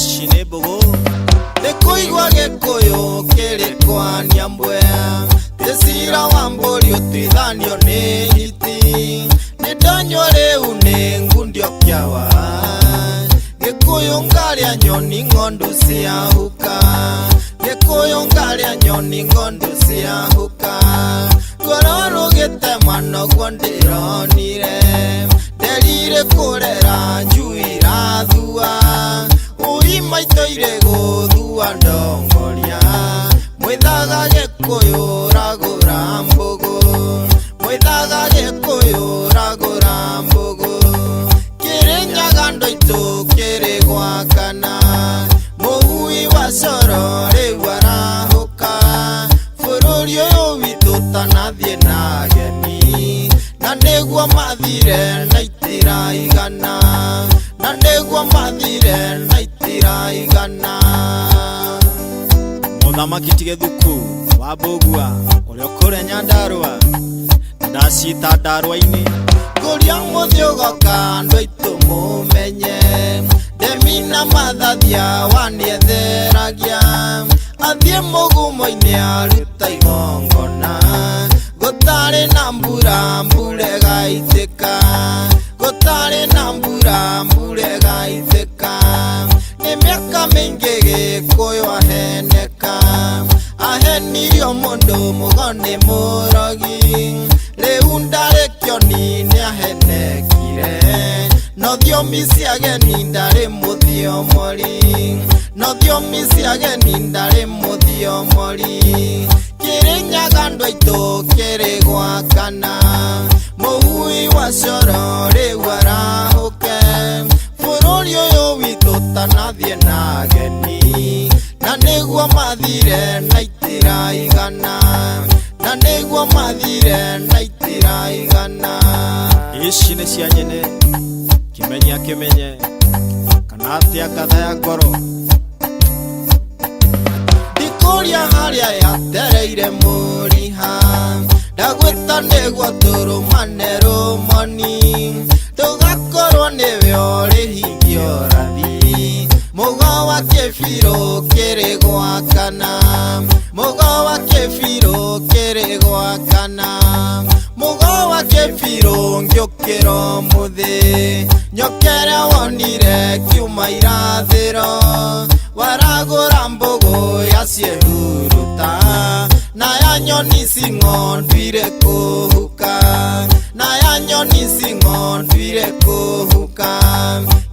Ishine bogo Nekuigwa gekuyu kiri kwa Nyambwe Tesira wambori utithanio ni hiti Nidonyo riu ni ngundio kiawa Gikuyu ngaria nyoni ngondu ciahuka Gikuyu ngaria nyoni ngondu ciahuka Ngororugite mwana guo ndironire Nderire kurera njui irathua Ui maito ire guthua ndongoria Mwithaga gikuyu ragura mbugu Mwithaga gikuyu ragura mbugu Kirinyaga ndoitu kiri gwakana Muhui wa coro riu arahuka Bururi uyu witu tanathie na ageni Na niguo mathire na itiraigana Na niguo mathire na itiraigana Muthamaki ti Githuku wa Mbugua uria ukure Nyandarua Ndacita ndarua-ini Nguria muthio goka andu aitu mumenye Ndemina mathathia wanietheragia Athie mugumo-ini aruta igongona Gutari na mbura mbure gaitika Gutari na mbura mbure gaitika Ni miaka mingi Gikuyu aheneka Ahenirio mundu mugoni murogi Riu ndarikio ni ahenekire No thiomi cia ageni ndari muthio mori No thiomi cia ageni ndari muthio mori Kirinyaga andu aitu kiri gwakana Muhui wa coro riu arahuke Bururi uyu witu tanathie na ageni Na niguo mathire na itiraigana Na niguo mathire na itiraigana Ici ni cia nyene Kimenya kimenye Kana atia ngatha ya ngoro Ndikuria haria yatereire muriha Ndagwita niguo turumane rumoni Tugakorwo niwe urihingio rathi Mugo wa kibiro kiri gwakana Mugo wa kibiro kiri gwakana Mugo wa kibiro ngiukiro muthi Nyokere wonire kiuma irathiro Waragura mbugu yaciehuruta Na ya nyoni cing'onduire kuhuka Na ya nyoni cing'onduire kuhuka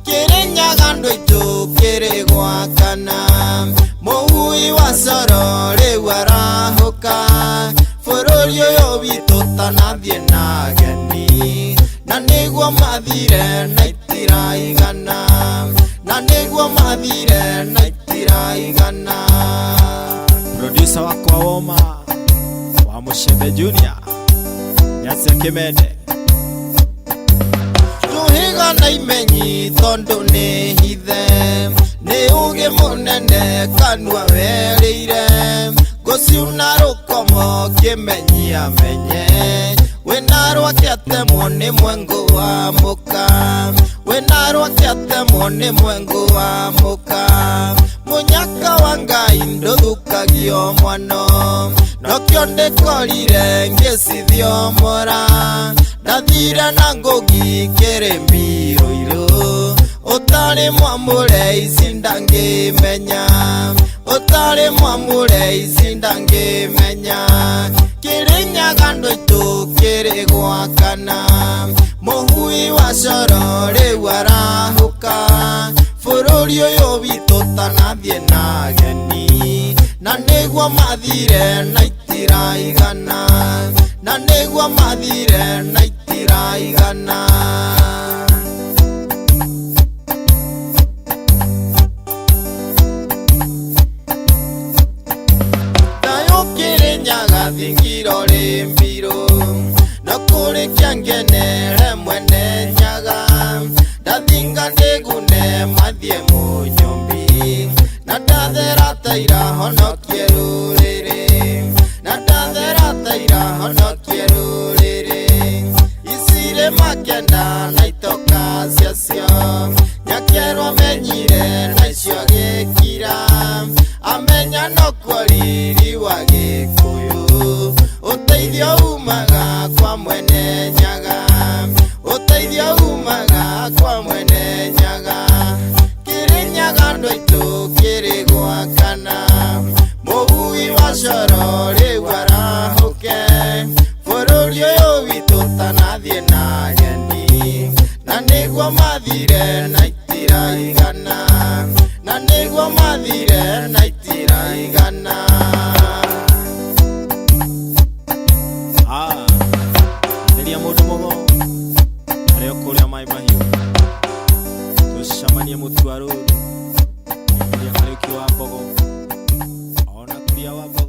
Kirinyaga andu aitu kiri gwakana Muhui wa coro riu arahuka Bururi uyu witu tanathie na ageni Na niguo mathire na itiraigana Na niguo mathire na itiraigana Producer wakwa woma Wa Mucembe Junior Nyacia Kimende Tuhiga na imenyi tondu ni hithe Ni ugi munene kanua werire Guciuna rukomo kimenyi amenye Winarwa kiatemwo ni mwengu wa muka Winarwa kiatemwo ni mwengu wa muka Munyaka wa Ngai nduthukagio mwano Nokio ndikorire ngicithio mora Ndathire na ngugi kirimi ruiru Utari mwamure ici ndangimenya Utari mwamure ici ndangimenya Kirinyaga andu aitu kiri gwakana Muhui wa coro riu arahuka Bururi uyu witu tanathie na ageni Na niguo mathire na itiraigana Na niguo mathire na itiraigana Nayo Kirinyaga thingiro ri mbiru Na kuri kiangenere mwene nyaga Ndathinga ndigune mathie munyumbi Na ndathera taira honokie ruriri Na ndathera taira honokie ruriri Isire makenda na itoka ciacio Nyakerwo menyire na icio wakwa mwene nyaga kiri nyaga ndoito kiri gwakana mugui wa coro riu arahuke bururi uyu witu tanathie na geni na niguo mathire na itiraigana na niguo mathire na itiraigana. Theria mundu mogo aria ukuria mai mahiu tucamanie mutu wa rũũru kuria kariuki wa mbogo ona kuria wa mbogo